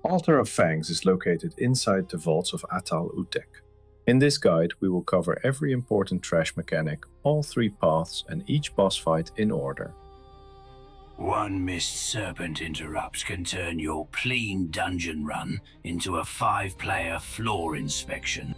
Altar of Fangs is located inside the Vaults of Atal'Utek. In this guide, we will cover every important trash mechanic, all 3 paths, and each boss fight in order. One missed serpent interrupt can turn your clean dungeon run into a 5-player floor inspection.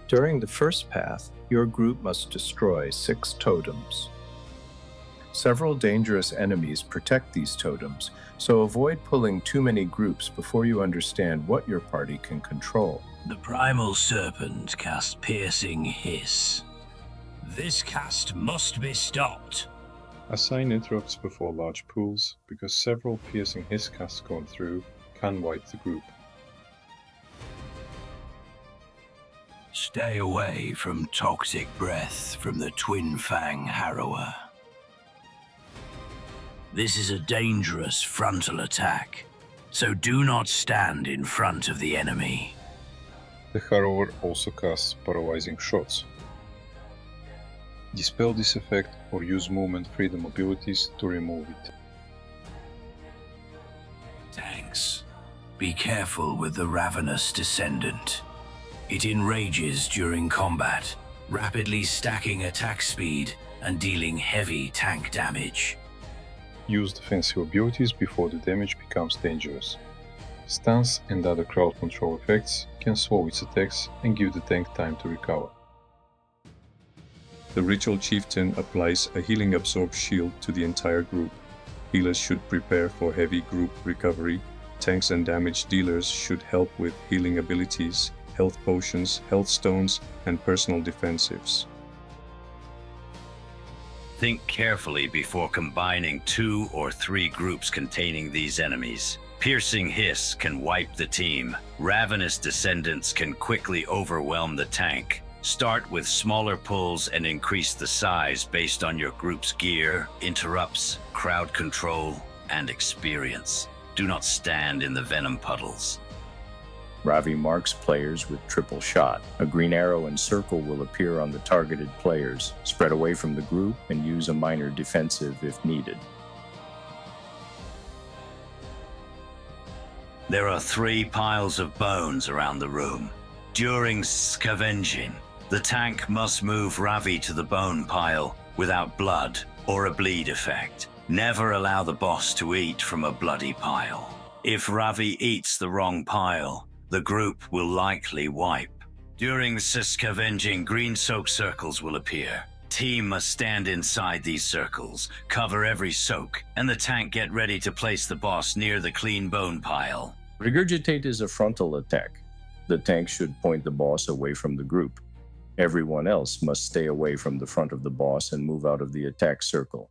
During the first path, your group must destroy 6 totems. Several dangerous enemies protect these totems, so avoid pulling too many groups before you understand what your party can control. The Primal Serpent casts Piercing Hiss. This cast must be stopped. Assign interrupts before large pools, because several Piercing Hiss casts going through can wipe the group. Stay away from toxic breath from the Twinfang Harrower. This is a dangerous frontal attack, so do not stand in front of the enemy. The Harrower also casts paralyzing shots. Dispel this effect or use movement freedom abilities to remove it. Tanks. Be careful with the Ravenous Descendant. It enrages during combat, rapidly stacking attack speed and dealing heavy tank damage. Use defensive abilities before the damage becomes dangerous. Stance and other crowd control effects can slow its attacks and give the tank time to recover. The Ritual Chieftain applies a healing absorb shield to the entire group. Healers should prepare for heavy group recovery. Tanks and damage dealers should help with healing abilities, health potions, health stones, and personal defensives. Think carefully before combining 2 or 3 groups containing these enemies. Piercing Hiss can wipe the team. Ravenous Descendants can quickly overwhelm the tank. Start with smaller pulls and increase the size based on your group's gear, interrupts, crowd control, and experience. Do not stand in the Venom puddles. Rav'i marks players with triple shot. A green arrow and circle will appear on the targeted players. Spread away from the group and use a minor defensive if needed. There are 3 piles of bones around the room. During Ssscavenging, the tank must move Rav'i to the bone pile without blood or a bleed effect. Never allow the boss to eat from a bloody pile. If Rav'i eats the wrong pile, the group will likely wipe. During Ssscavenging, green soak circles will appear. Team must stand inside these circles, cover every soak, and the tank get ready to place the boss near the clean bone pile. Regurgitate is a frontal attack. The tank should point the boss away from the group. Everyone else must stay away from the front of the boss and move out of the attack circle.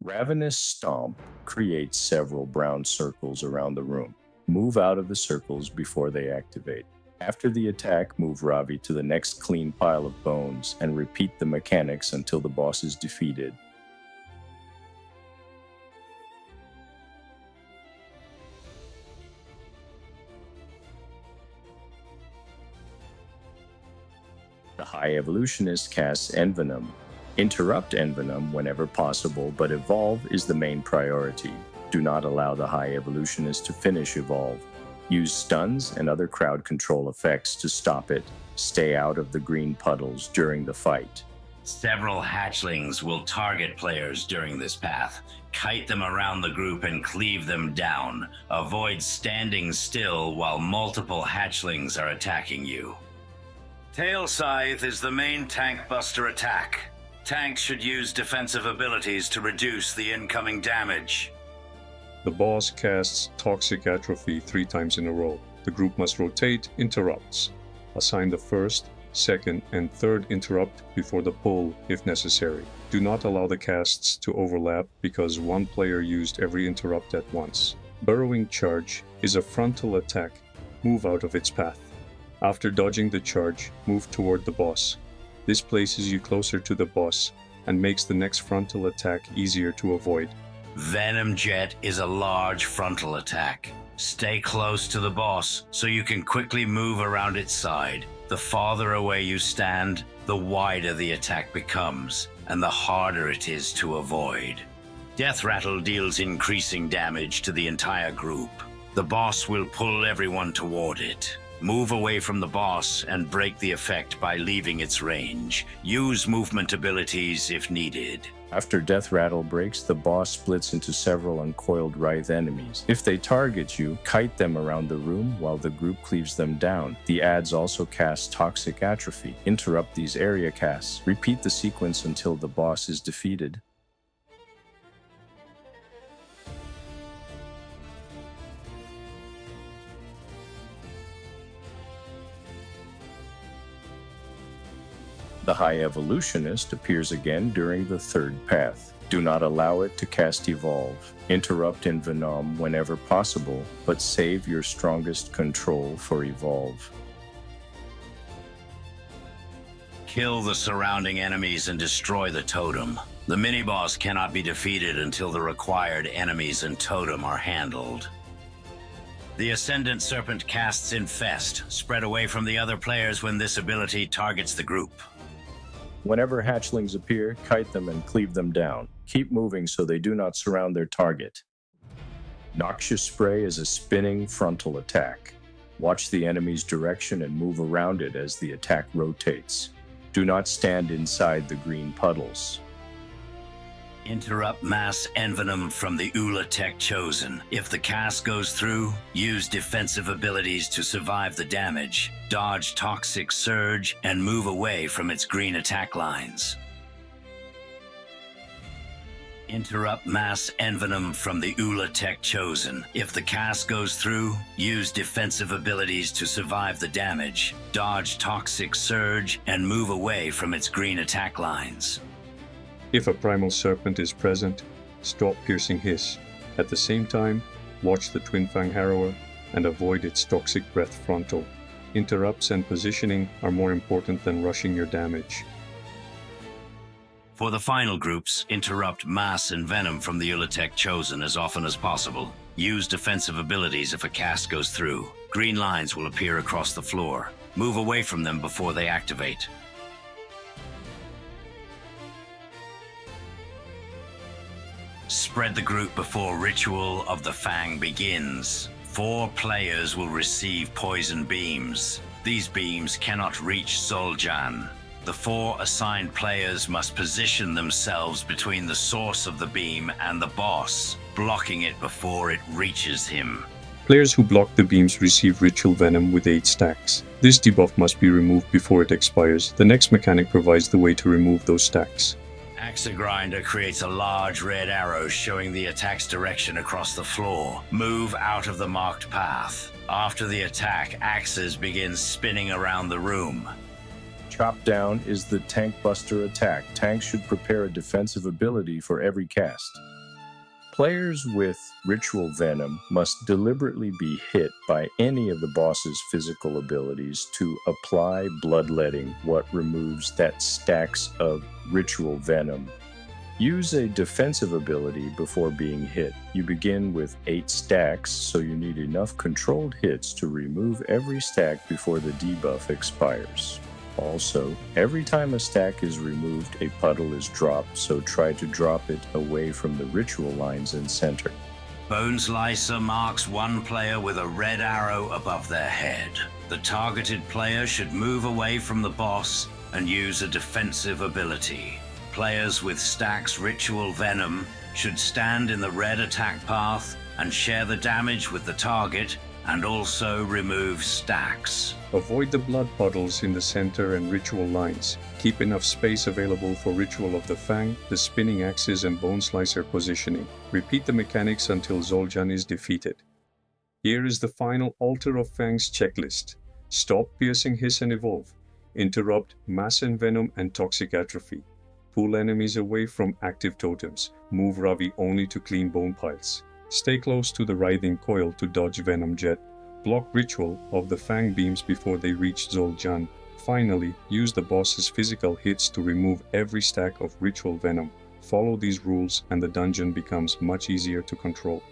Ravenous Stomp creates several brown circles around the room. Move out of the circles before they activate. After the attack, move Rav'i to the next clean pile of bones and repeat the mechanics until the boss is defeated. The High Evolutionist casts Envenom. Interrupt Envenom whenever possible, but Evolve is the main priority. Do not allow the High Evolutionist to finish Evolve. Use stuns and other crowd control effects to stop it. Stay out of the green puddles during the fight. Several hatchlings will target players during this path. Kite them around the group and cleave them down. Avoid standing still while multiple hatchlings are attacking you. Tail Scythe is the main tank buster attack. Tanks should use defensive abilities to reduce the incoming damage. The boss casts Toxic Atrophy 3 times in a row. The group must rotate interrupts. Assign the first, second, and third interrupt before the pull if necessary. Do not allow the casts to overlap because one player used every interrupt at once. Burrowing Charge is a frontal attack. Move out of its path. After dodging the charge, move toward the boss. This places you closer to the boss and makes the next frontal attack easier to avoid. Venom Jet is a large frontal attack. Stay close to the boss so you can quickly move around its side. The farther away you stand, the wider the attack becomes, and the harder it is to avoid. Death Rattle deals increasing damage to the entire group. The boss will pull everyone toward it. Move away from the boss and break the effect by leaving its range. Use movement abilities if needed. After Death Rattle breaks, the boss splits into several uncoiled Writhe enemies. If they target you, kite them around the room while the group cleaves them down. The adds also cast Toxic Atrophy. Interrupt these area casts. Repeat the sequence until the boss is defeated. The High Evolutionist appears again during the third path. Do not allow it to cast Evolve. Interrupt in Venom whenever possible, but save your strongest control for Evolve. Kill the surrounding enemies and destroy the totem. The miniboss cannot be defeated until the required enemies and totem are handled. The Ascendant Serpent casts Infest. Spread away from the other players when this ability targets the group. Whenever hatchlings appear, kite them and cleave them down. Keep moving so they do not surround their target. Noxious Spray is a spinning frontal attack. Watch the enemy's direction and move around it as the attack rotates. Do not stand inside the green puddles. Interrupt mass envenom from the Ula'tek Chosen. If the cast goes through, use defensive abilities to survive the damage. Dodge Toxic Surge and move away from its green attack lines. Interrupt mass envenom from the Ula'tek Chosen. If the cast goes through, use defensive abilities to survive the damage. Dodge Toxic Surge and move away from its green attack lines. If a Primal Serpent is present, stop Piercing Hiss. At the same time, watch the Twinfang Harrower and avoid its Toxic Breath frontal. Interrupts and positioning are more important than rushing your damage. For the final groups, interrupt Mass and Venom from the Ula'tek Chosen as often as possible. Use defensive abilities if a cast goes through. Green lines will appear across the floor. Move away from them before they activate. Spread the group before Ritual of the Fang begins. 4 players will receive poison beams. These beams cannot reach Zol'jan. The 4 assigned players must position themselves between the source of the beam and the boss, blocking it before it reaches him. Players who block the beams receive Ritual Venom with 8 stacks. This debuff must be removed before it expires. The next mechanic provides the way to remove those stacks. Axegrinder creates a large red arrow showing the attack's direction across the floor. Move out of the marked path. After the attack, axes begin spinning around the room. Chop Down is the Tank Buster attack. Tanks should prepare a defensive ability for every cast. Players with Ritual Venom must deliberately be hit by any of the boss's physical abilities to apply Bloodletting, what removes that stacks of Ritual Venom. Use a defensive ability before being hit. You begin with 8 stacks, so you need enough controlled hits to remove every stack before the debuff expires. Also, every time a stack is removed, a puddle is dropped, so try to drop it away from the ritual lines in center. Boneslicer marks one player with a red arrow above their head. The targeted player should move away from the boss and use a defensive ability. Players with stacks Ritual Venom should stand in the red attack path and share the damage with the target, and also remove stacks. Avoid the blood puddles in the center and ritual lines. Keep enough space available for Ritual of the Fang, the spinning axes and Boneslicer positioning. Repeat the mechanics until Zol'jan is defeated. Here is the final Altar of Fangs checklist. Stop Piercing Hiss and Evolve. Interrupt Mass and Venom and Toxic Atrophy. Pull enemies away from active totems. Move Rav'i only to clean bone piles. Stay close to the Writhing Coil to dodge Venom Jet. Block Ritual of the Fang beams before they reach Zol'jan. Finally, use the boss's physical hits to remove every stack of Ritual Venom. Follow these rules and the dungeon becomes much easier to control.